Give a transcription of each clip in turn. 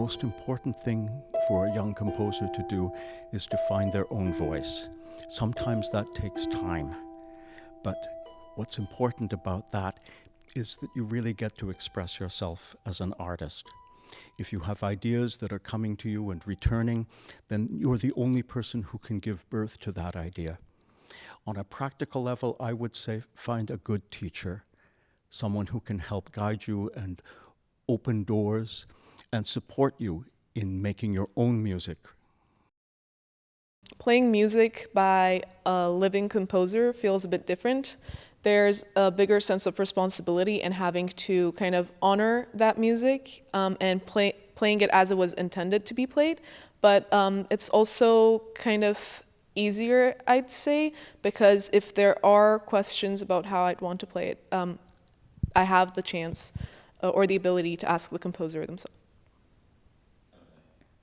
most important thing for a young composer to do is to find their own voice. Sometimes that takes time, but what's important about that is that you really get to express yourself as an artist. If you have ideas that are coming to you and returning, then you're the only person who can give birth to that idea. On a practical level, I would say find a good teacher, someone who can help guide you and open doors and support you in making your own music. Playing music by a living composer feels a bit different. There's a bigger sense of responsibility in having to kind of honor that music and playing it as it was intended to be played. But it's also kind of easier, I'd say, because if there are questions about how I'd want to play it, I have the chance or the ability to ask the composer themselves.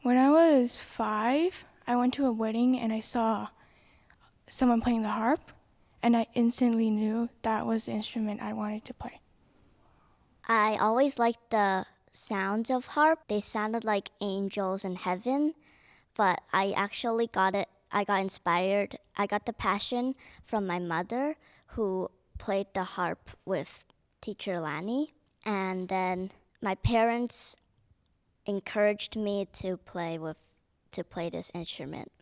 When I was 5, I went to a wedding and I saw someone playing the harp, and I instantly knew that was the instrument I wanted to play. I always liked the sounds of harp. They sounded like angels in heaven, but I actually got inspired. I got the passion from my mother, who played the harp with teacher Lanny. And then my parents encouraged me to play this instrument.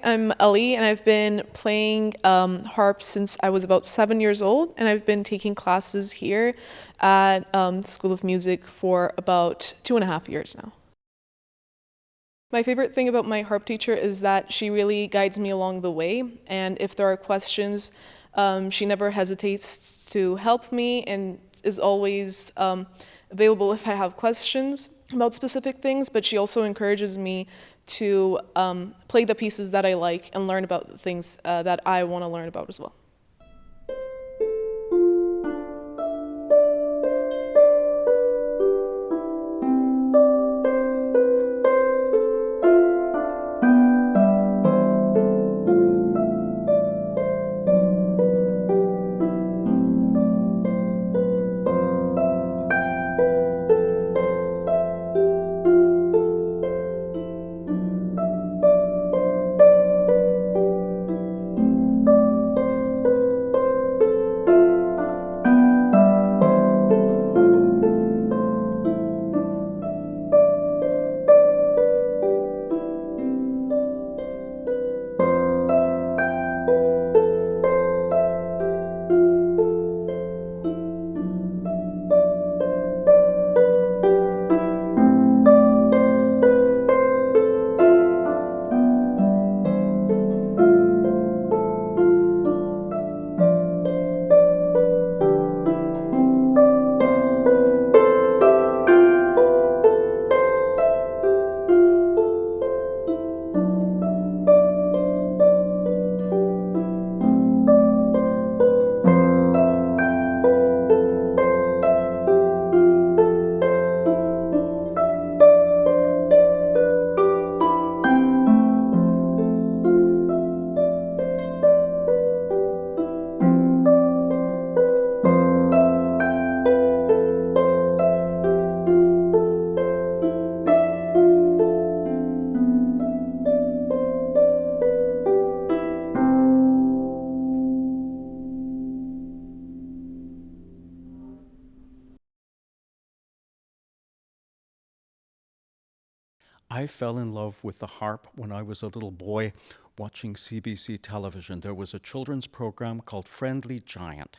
I'm Ellie, and I've been playing harp since I was about 7 years old, and I've been taking classes here at School of Music for about 2.5 years now. My favorite thing about my harp teacher is that she really guides me along the way, and if there are questions, she never hesitates to help me and is always available if I have questions about specific things, but she also encourages me to play the pieces that I like and learn about the things that I want to learn about as well. I fell in love with the harp when I was a little boy watching CBC television. There was a children's program called Friendly Giant,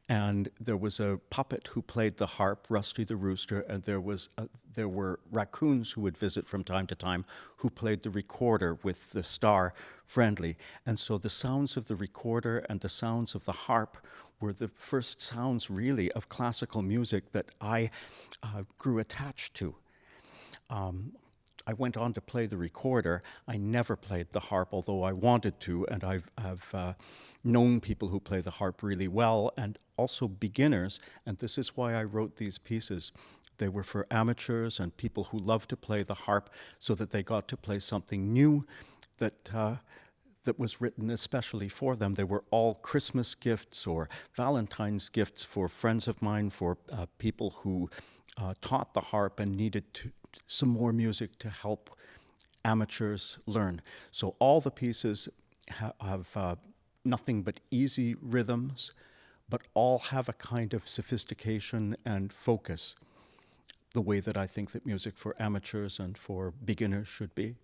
and there was a puppet who played the harp, Rusty the Rooster, and there were raccoons who would visit from time to time who played the recorder with the star Friendly. And so the sounds of the recorder and the sounds of the harp were the first sounds, really, of classical music that I grew attached to. I went on to play the recorder. I never played the harp, although I wanted to, and I've known people who play the harp really well, and also beginners, and this is why I wrote these pieces. They were for amateurs and people who love to play the harp, so that they got to play something new that was written especially for them. They were all Christmas gifts or Valentine's gifts for friends of mine, for people who taught the harp and needed some more music to help amateurs learn. So all the pieces have nothing but easy rhythms, but all have a kind of sophistication and focus, the way that I think that music for amateurs and for beginners should be.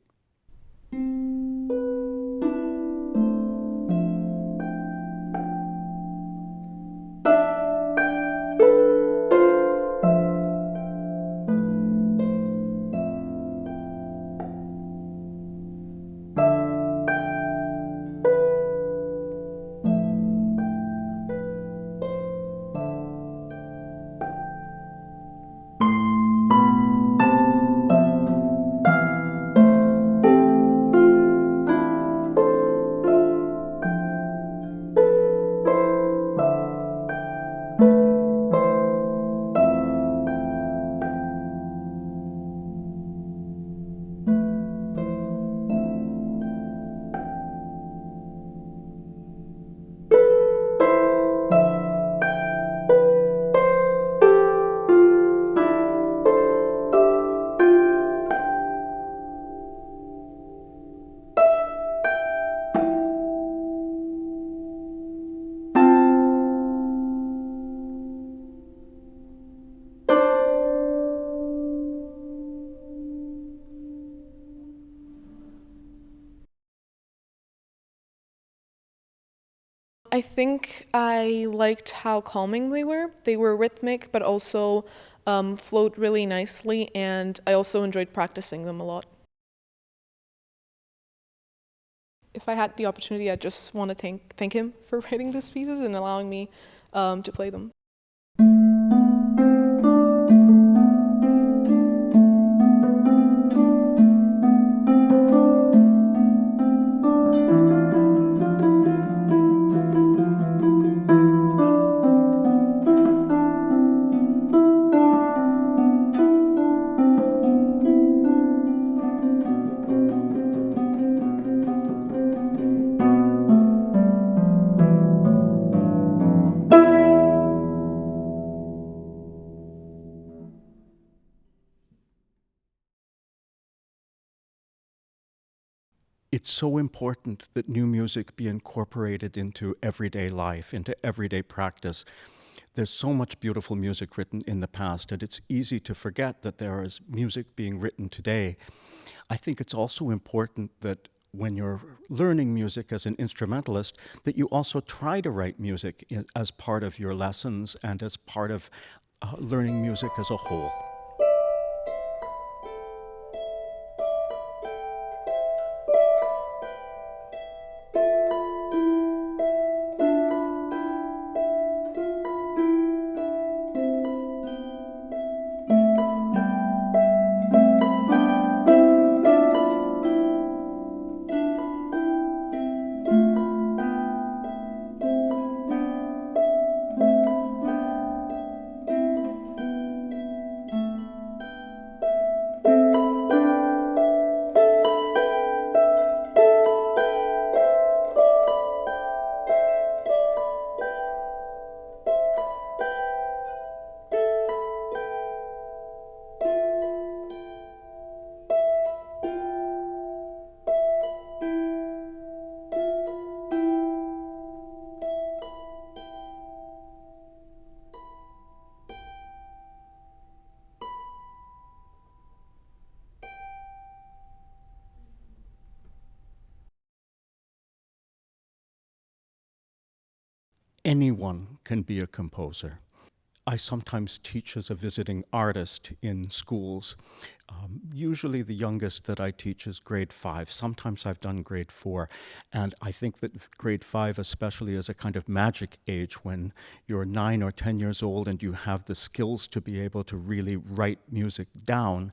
I think I liked how calming they were. They were rhythmic, but also flowed really nicely, and I also enjoyed practicing them a lot. If I had the opportunity, I just want to thank him for writing these pieces and allowing me to play them. It's so important that new music be incorporated into everyday life, into everyday practice. There's so much beautiful music written in the past, and it's easy to forget that there is music being written today. I think it's also important that when you're learning music as an instrumentalist, that you also try to write music as part of your lessons and as part of learning music as a whole. Anyone can be a composer. I sometimes teach as a visiting artist in schools. Usually the youngest that I teach is grade 5. Sometimes I've done grade 4. And I think that grade 5 especially is a kind of magic age when you're 9 or 10 years old and you have the skills to be able to really write music down,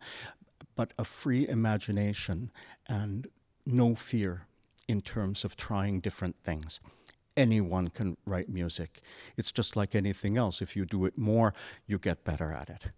but a free imagination and no fear in terms of trying different things. Anyone can write music. It's just like anything else. If you do it more, you get better at it.